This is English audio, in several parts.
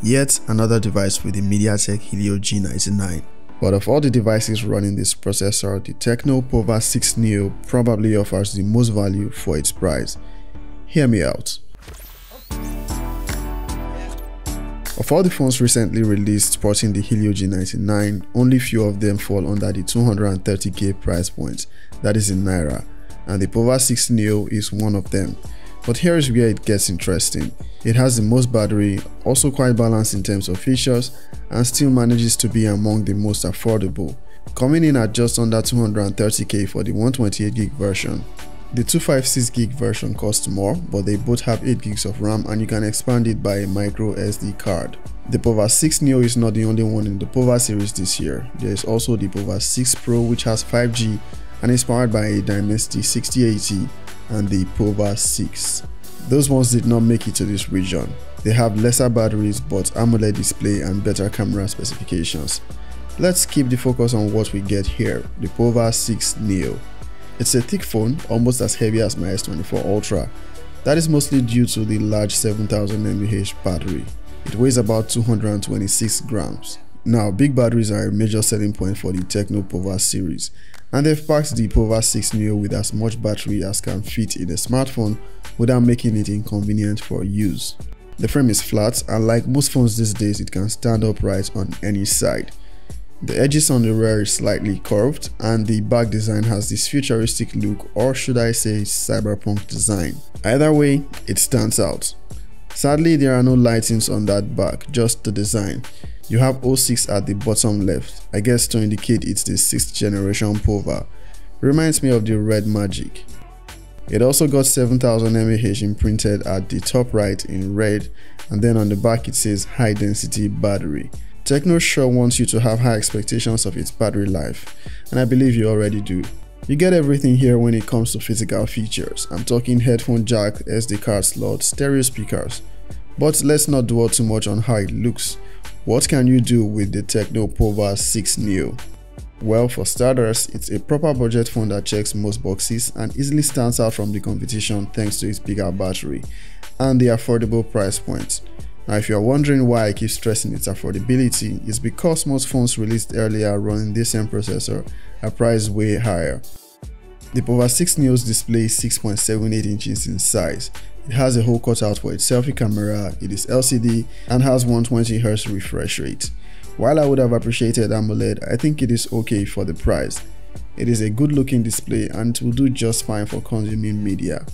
Yet another device with the Mediatek Helio G99. But of all the devices running this processor, the Tecno Pova 6 Neo probably offers the most value for its price. Hear me out. Of all the phones recently released sporting the Helio G99, only few of them fall under the 230k price point, that is in Naira, and the Pova 6 Neo is one of them. But here is where it gets interesting. It has the most battery, also quite balanced in terms of features, and still manages to be among the most affordable, coming in at just under 230k for the 128GB version. The 256GB version costs more, but they both have 8GB of RAM and you can expand it by a micro SD card. The Pova 6 Neo is not the only one in the Pova series this year. There is also the Pova 6 Pro, which has 5G and is powered by a Dimensity 6080, and the Pova 6. Those ones did not make it to this region. They have lesser batteries but AMOLED display and better camera specifications. Let's keep the focus on what we get here, the Pova 6 Neo. It's a thick phone, almost as heavy as my S24 Ultra. That is mostly due to the large 7000 mAh battery. It weighs about 226 grams. Now, big batteries are a major selling point for the Tecno Pova series, and they've packed the Pova 6 Neo with as much battery as can fit in a smartphone without making it inconvenient for use. The frame is flat, and like most phones these days, it can stand upright on any side. The edges on the rear is slightly curved, and the back design has this futuristic look, or should I say cyberpunk design. Either way, it stands out. Sadly, there are no lightings on that back, just the design. You have 06 at the bottom left, I guess to indicate it's the 6th generation Pova. Reminds me of the Red Magic. It also got 7000 mAh imprinted at the top right in red, and then on the back it says high density battery. Tecno sure wants you to have high expectations of its battery life, and I believe you already do. You get everything here when it comes to physical features. I'm talking headphone jack, SD card slot, stereo speakers. But let's not dwell too much on how it looks. What can you do with the Tecno Pova 6 Neo? Well, for starters, it's a proper budget phone that checks most boxes and easily stands out from the competition thanks to its bigger battery and the affordable price point. Now, if you're wondering why I keep stressing its affordability, it's because most phones released earlier running this same processor are priced way higher. The Pova 6 Neo's display is 6.78 inches in size. It has a hole cutout for its selfie camera, it is LCD, and has 120Hz refresh rate. While I would have appreciated AMOLED, I think it is okay for the price. It is a good looking display and it will do just fine for consuming media.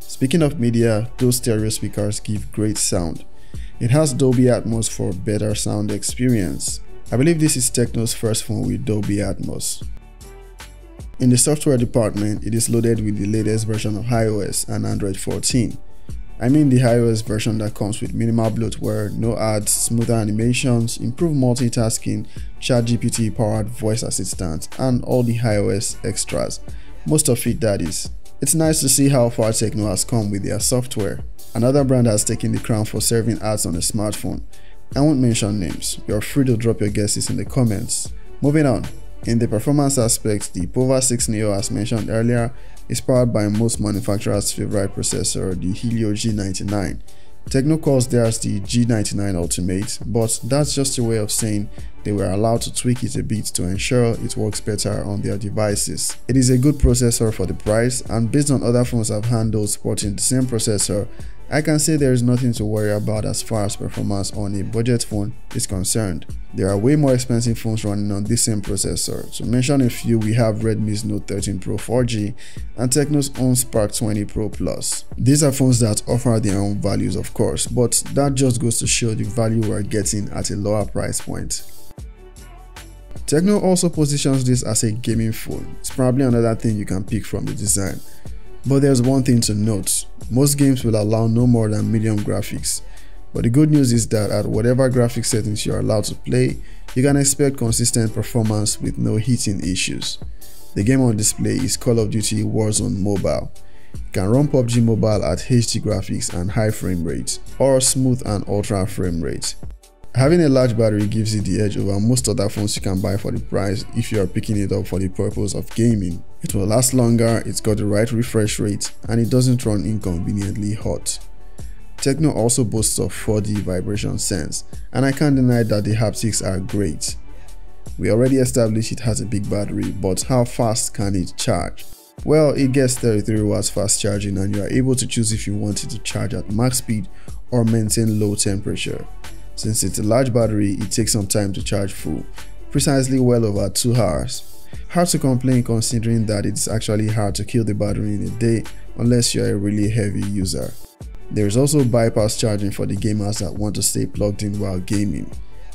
Speaking of media, those stereo speakers give great sound. It has Dolby Atmos for better sound experience. I believe this is Tecno's first phone with Dolby Atmos. In the software department, it is loaded with the latest version of iOS and Android 14. I mean the iOS version that comes with minimal bloatware, no ads, smoother animations, improved multitasking, ChatGPT powered voice assistant, and all the iOS extras. Most of it, that is. It's nice to see how far Tecno has come with their software. Another brand has taken the crown for serving ads on a smartphone. I won't mention names, you're free to drop your guesses in the comments. Moving on. In the performance aspect, the Pova 6 Neo, as mentioned earlier, is powered by most manufacturers' favorite processor, the Helio G99. Tecno calls theirs the G99 Ultimate, but that's just a way of saying they were allowed to tweak it a bit to ensure it works better on their devices. It is a good processor for the price, and based on other phones I've handled sporting the same processor, I can say there is nothing to worry about as far as performance on a budget phone is concerned. There are way more expensive phones running on this same processor. To mention a few, we have Redmi's Note 13 Pro 4G and Tecno's own Spark 20 Pro Plus. These are phones that offer their own values, of course, but that just goes to show the value we're getting at a lower price point. Tecno also positions this as a gaming phone. It's probably another thing you can pick from the design. But there's one thing to note, most games will allow no more than medium graphics. But the good news is that at whatever graphics settings you're allowed to play, you can expect consistent performance with no heating issues. The game on display is Call of Duty Warzone Mobile. You can run PUBG Mobile at HD graphics and high frame rate, or smooth and ultra frame rate. Having a large battery gives you the edge over most other phones you can buy for the price if you are picking it up for the purpose of gaming. It will last longer, it's got the right refresh rate, and it doesn't run inconveniently hot. Tecno also boasts of 4D vibration sense, and I can't deny that the haptics are great. We already established it has a big battery, but how fast can it charge? Well, it gets 33 watts fast charging, and you are able to choose if you want it to charge at max speed or maintain low temperature. Since it's a large battery, it takes some time to charge full, precisely well over 2 hours. Hard to complain considering that it's actually hard to kill the battery in a day unless you're a really heavy user. There is also bypass charging for the gamers that want to stay plugged in while gaming.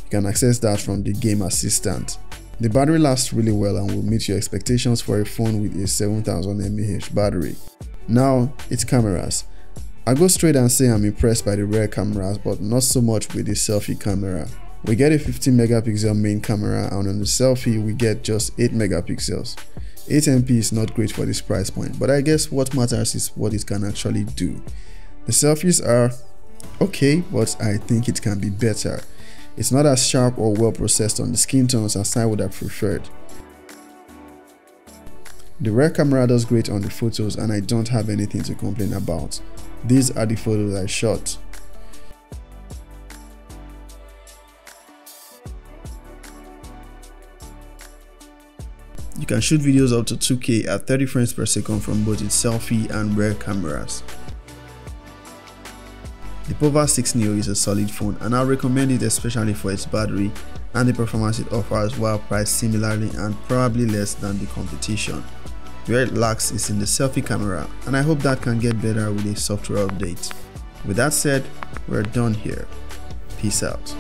You can access that from the Game Assistant. The battery lasts really well and will meet your expectations for a phone with a 7000 mAh battery. Now, it's cameras. I go straight and say I'm impressed by the rear cameras, but not so much with the selfie camera. We get a 15 megapixel main camera, and on the selfie we get just 8 megapixels. 8 MP is not great for this price point, but I guess what matters is what it can actually do. The selfies are okay, but I think it can be better. It's not as sharp or well processed on the skin tones as I would have preferred. The rear camera does great on the photos, and I don't have anything to complain about. These are the photos I shot. You can shoot videos up to 2K at 30 frames per second from both its selfie and rear cameras. The Pova 6 Neo is a solid phone, and I recommend it especially for its battery and the performance it offers, while priced similarly and probably less than the competition. Where it lacks is in the selfie camera, and I hope that can get better with a software update. With that said, we're done here. Peace out.